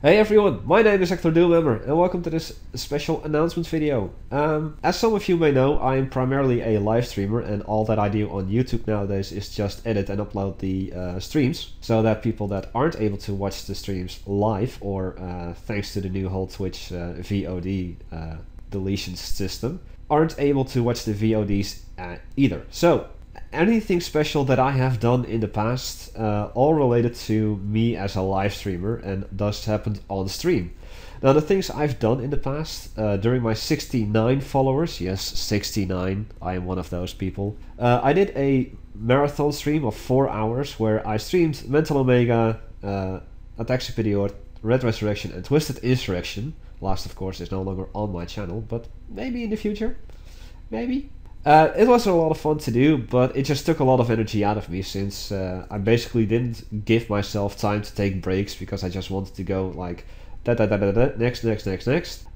Hey everyone, my name is Hecthor Doomhammer and welcome to this special announcement video. As some of you may know, I am primarily a live streamer and all that I do on YouTube nowadays is just edit and upload the streams so that people that aren't able to watch the streams live or thanks to the new whole Twitch VOD deletion system aren't able to watch the VODs either. So anything special that I have done in the past, all related to me as a live streamer and thus happened on stream. Now the things I've done in the past, during my 69 followers, yes 69, I am one of those people, I did a marathon stream of 4 hours where I streamed Mental Omega, Attack Superior, Red Resurrection and Twisted Insurrection. Last of course is no longer on my channel, but maybe in the future, maybe. It was a lot of fun to do, but it just took a lot of energy out of me since I basically didn't give myself time to take breaks because I just wanted to go like next,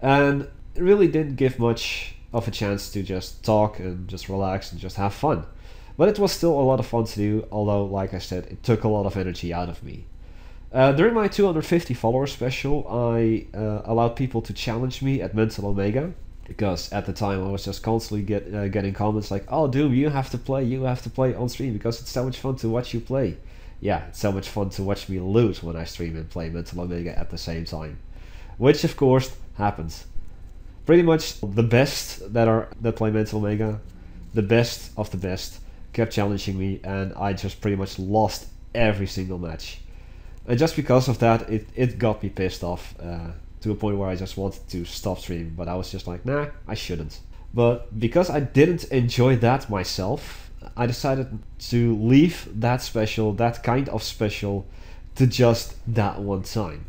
and really didn't give much of a chance to just talk and just relax and just have fun. But it was still a lot of fun to do, although like I said, it took a lot of energy out of me. During my 250 follower special, I allowed people to challenge me at Mental Omega. Because at the time I was just constantly getting comments like, "Oh Doom, you have to play on stream because it's so much fun to watch you play." Yeah, it's so much fun to watch me lose when I stream and play Mental Omega at the same time. Which of course happens. Pretty much the best that play Mental Omega, the best of the best, kept challenging me and I just pretty much lost every single match. And just because of that, it got me pissed off. To a point where I just wanted to stop streaming, but I was just like, nah, I shouldn't. But because I didn't enjoy that myself, I decided to leave that special, that kind of special, to just that one time.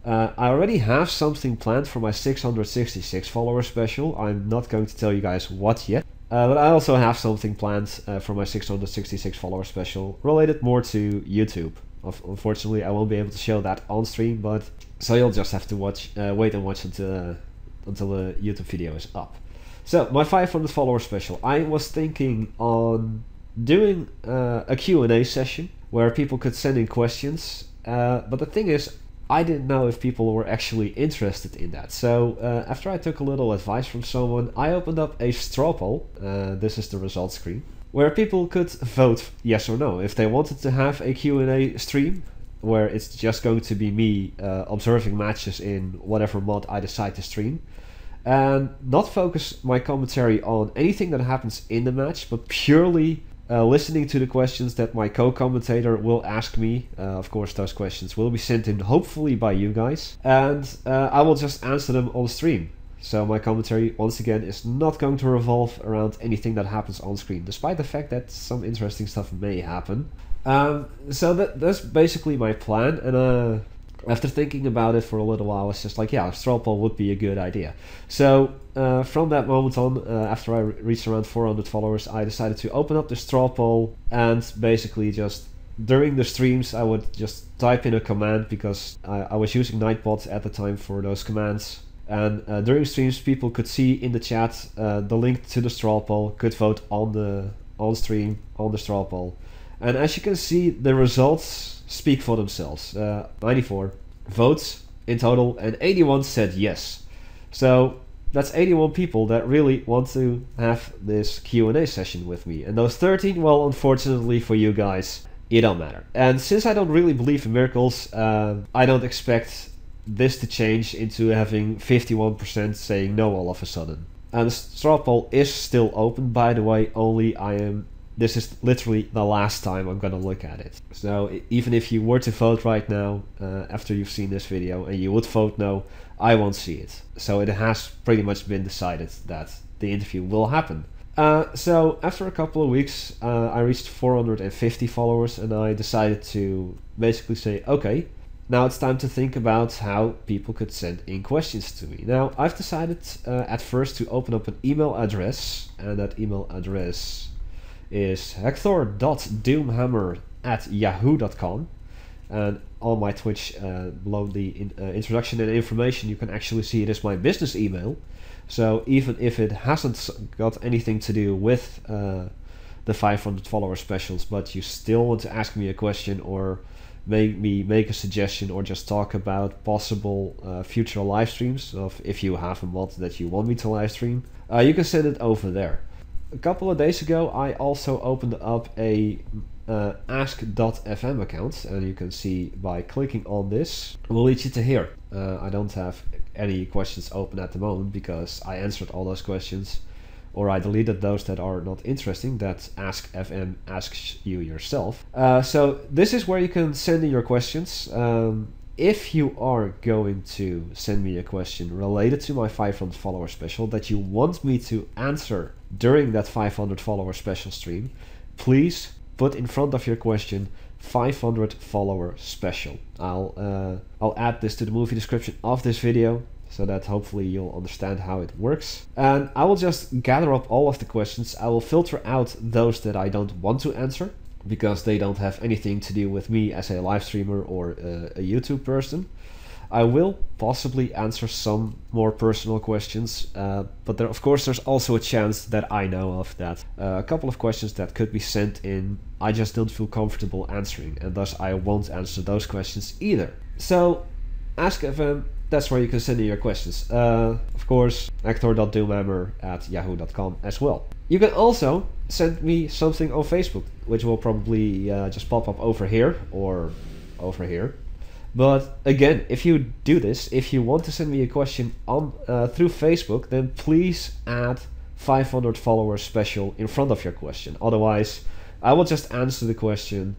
I already have something planned for my 666 follower special. I'm not going to tell you guys what yet. But I also have something planned for my 666 follower special related more to YouTube. Unfortunately, I won't be able to show that on stream, but so you'll just have to wait and watch until the YouTube video is up. So my 500 follower special, I was thinking on doing a Q&A session where people could send in questions, but the thing is, I didn't know if people were actually interested in that. So after I took a little advice from someone, I opened up a straw poll. This is the results screen, where people could vote yes or no if they wanted to have a Q&A stream where it's just going to be me observing matches in whatever mod I decide to stream, and not focus my commentary on anything that happens in the match, but purely listening to the questions that my co-commentator will ask me. Of course, those questions will be sent in hopefully by you guys, and I will just answer them on stream. So my commentary, once again, is not going to revolve around anything that happens on screen, despite the fact that some interesting stuff may happen. So that's basically my plan, and after thinking about it for a little while, I was just like, yeah, a straw poll would be a good idea. So from that moment on, after I reached around 400 followers, I decided to open up the straw poll, and basically just during the streams I would just type in a command, because I was using Nightbot at the time for those commands. And during streams, people could see in the chat the link to the straw poll, could vote on stream on the straw poll. And as you can see, the results speak for themselves. 94 votes in total, and 81 said yes. So that's 81 people that really want to have this Q&A session with me. And those 13, well, unfortunately for you guys, it don't matter. And since I don't really believe in miracles, I don't expect this to change into having 51% saying no all of a sudden. And the straw poll is still open, by the way, this is literally the last time I'm gonna look at it. So even if you were to vote right now, after you've seen this video, and you would vote no, I won't see it. So it has pretty much been decided that the interview will happen. So after a couple of weeks, I reached 450 followers, and I decided to basically say, okay, now it's time to think about how people could send in questions to me. Now, I've decided at first to open up an email address, and that email address is hecthor.doomhammer@yahoo.com. And on my Twitch, below the introduction and information, you can actually see it is my business email. So even if it hasn't got anything to do with the 500 follower specials, but you still want to ask me a question or make a suggestion or just talk about possible future live streams of if you have a mod that you want me to live stream, you can send it over there. A couple of days ago I also opened up a ask.fm account, and you can see by clicking on this it will lead you to here. I don't have any questions open at the moment because I answered all those questions, or I deleted those that are not interesting that Ask.fm asks you yourself. So this is where you can send in your questions. If you are going to send me a question related to my 500 follower special that you want me to answer during that 500 follower special stream, please put in front of your question 500 follower special. I'll add this to the movie description of this video, so that hopefully you'll understand how it works. And I will just gather up all of the questions. I will filter out those that I don't want to answer because they don't have anything to do with me as a live streamer or a YouTube person. I will possibly answer some more personal questions, but of course there's also a chance that I know of that a couple of questions that could be sent in I just don't feel comfortable answering, and thus I won't answer those questions either. So Ask FM, that's where you can send in your questions. Of course, hecthor.doomhammer@yahoo.com as well. You can also send me something on Facebook, which will probably just pop up over here or over here. But again, if you do this, if you want to send me a question on through Facebook, then please add 500 followers special in front of your question. Otherwise, I will just answer the question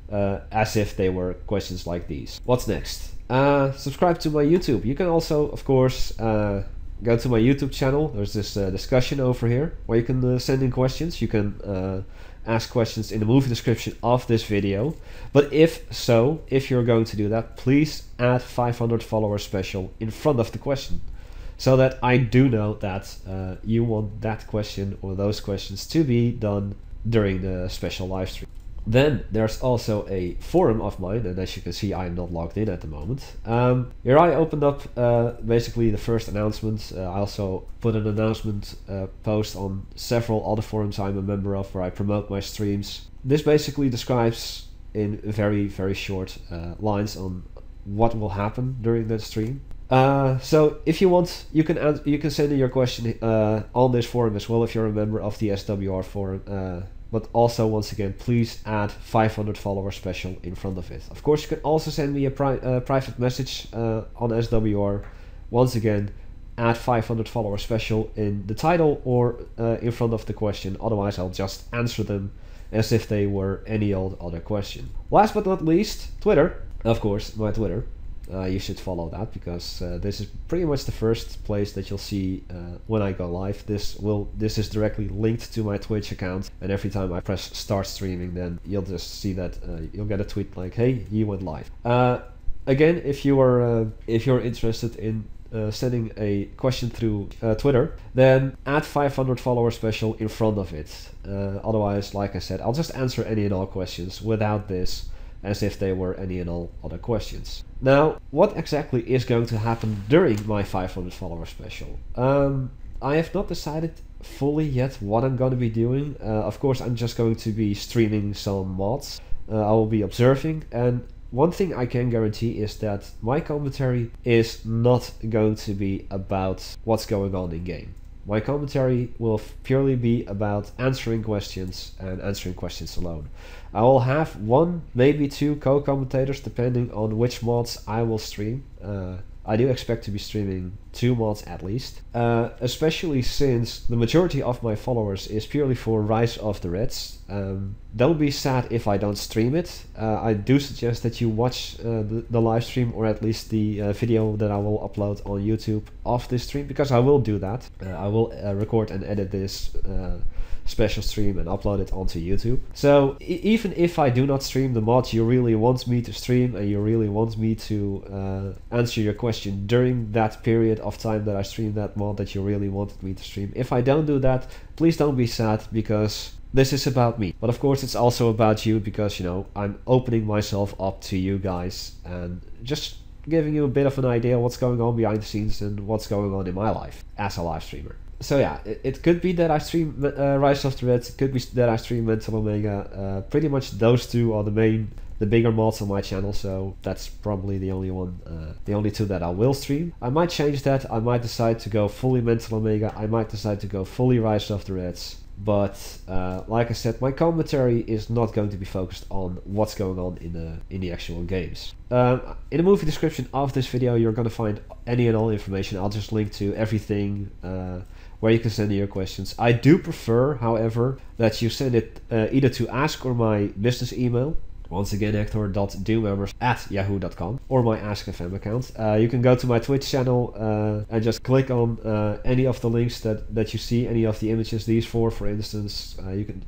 as if they were questions like these. What's next? Subscribe to my YouTube. You can also, of course, go to my YouTube channel. There's this discussion over here where you can send in questions. You can ask questions in the movie description of this video. But if you're going to do that, please add 500 followers special in front of the question, so that I do know that you want that question or those questions to be done during the special live stream. Then there's also a forum of mine, and as you can see I'm not logged in at the moment. Here I opened up basically the first announcement. I also put an announcement post on several other forums I'm a member of where I promote my streams. This basically describes in very, very short lines on what will happen during the stream. So if you want, you can send in your question on this forum as well if you're a member of the SWR forum. But also, once again, please add 500 follower special in front of it. Of course, you can also send me a private message on SWR. Once again, add 500 follower special in the title or in front of the question. Otherwise, I'll just answer them as if they were any old other question. Last but not least, Twitter. Of course, my Twitter. You should follow that because this is pretty much the first place that you'll see when I go live. This is directly linked to my Twitch account, and every time I press start streaming, then you'll just see that you'll get a tweet like, "Hey, you went live." Again, if you're interested in sending a question through Twitter, then add 500 follower special in front of it. Otherwise, like I said, I'll just answer any and all questions without this, as if they were any and all other questions. Now, what exactly is going to happen during my 500 follower special? I have not decided fully yet what I'm going to be doing. Of course, I'm just going to be streaming some mods. I will be observing, and one thing I can guarantee is that my commentary is not going to be about what's going on in game. My commentary will purely be about answering questions and answering questions alone. I will have one, maybe two co-commentators depending on which mods I will stream. I do expect to be streaming 2 mods at least, especially since the majority of my followers is purely for Rise of the Reds. That would be sad if I don't stream it. I do suggest that you watch the live stream, or at least the video that I will upload on YouTube of this stream, because I will do that. I will record and edit this special stream and upload it onto YouTube. So even if I do not stream the mod you really want me to stream, and you really want me to answer your question during that period of time that I stream that mod that you really wanted me to stream, if I don't do that, please don't be sad, because this is about me. But of course it's also about you, because, you know, I'm opening myself up to you guys and just giving you a bit of an idea what's going on behind the scenes and what's going on in my life as a live streamer. So yeah, it could be that I stream Rise of the Reds, it could be that I stream Mental Omega. Pretty much those two are the bigger mods on my channel, so that's probably the only two that I will stream. I might change that, I might decide to go fully Mental Omega, I might decide to go fully Rise of the Reds. But like I said, my commentary is not going to be focused on what's going on in the actual games. In the movie description of this video, you're going to find any and all information. I'll just link to everything where you can send in your questions. I do prefer, however, that you send it either to Ask or my business email. Once again, hector.doomhammer@yahoo.com, or my AskFM account. You can go to my Twitch channel and just click on any of the links that you see, any of the images, these four for instance.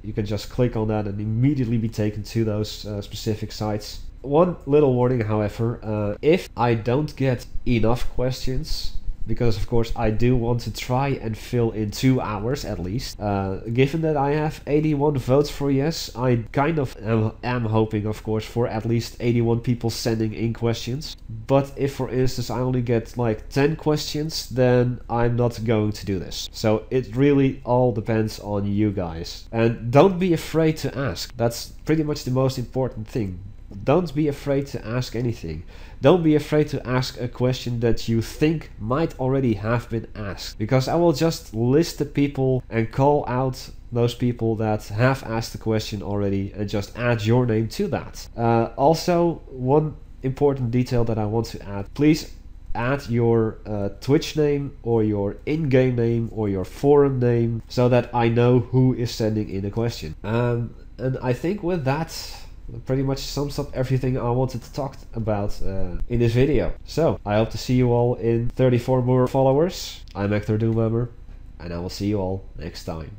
You can just click on that and immediately be taken to those specific sites. One little warning, however, if I don't get enough questions, because of course I do want to try and fill in 2 hours at least. Given that I have 81 votes for yes, I kind of am hoping, of course, for at least 81 people sending in questions. But if, for instance, I only get like 10 questions, then I'm not going to do this. So it really all depends on you guys. And don't be afraid to ask. That's pretty much the most important thing. Don't be afraid to ask anything. Don't be afraid to ask a question that you think might already have been asked, because I will just list the people and call out those people that have asked the question already and just add your name to that. Also, one important detail that I want to add: please add your Twitch name or your in-game name or your forum name so that I know who is sending in a question. And I think with that pretty much sums up everything I wanted to talk about in this video. So, I hope to see you all in 34 more followers. I'm Hecthor Doomhammer, and I will see you all next time.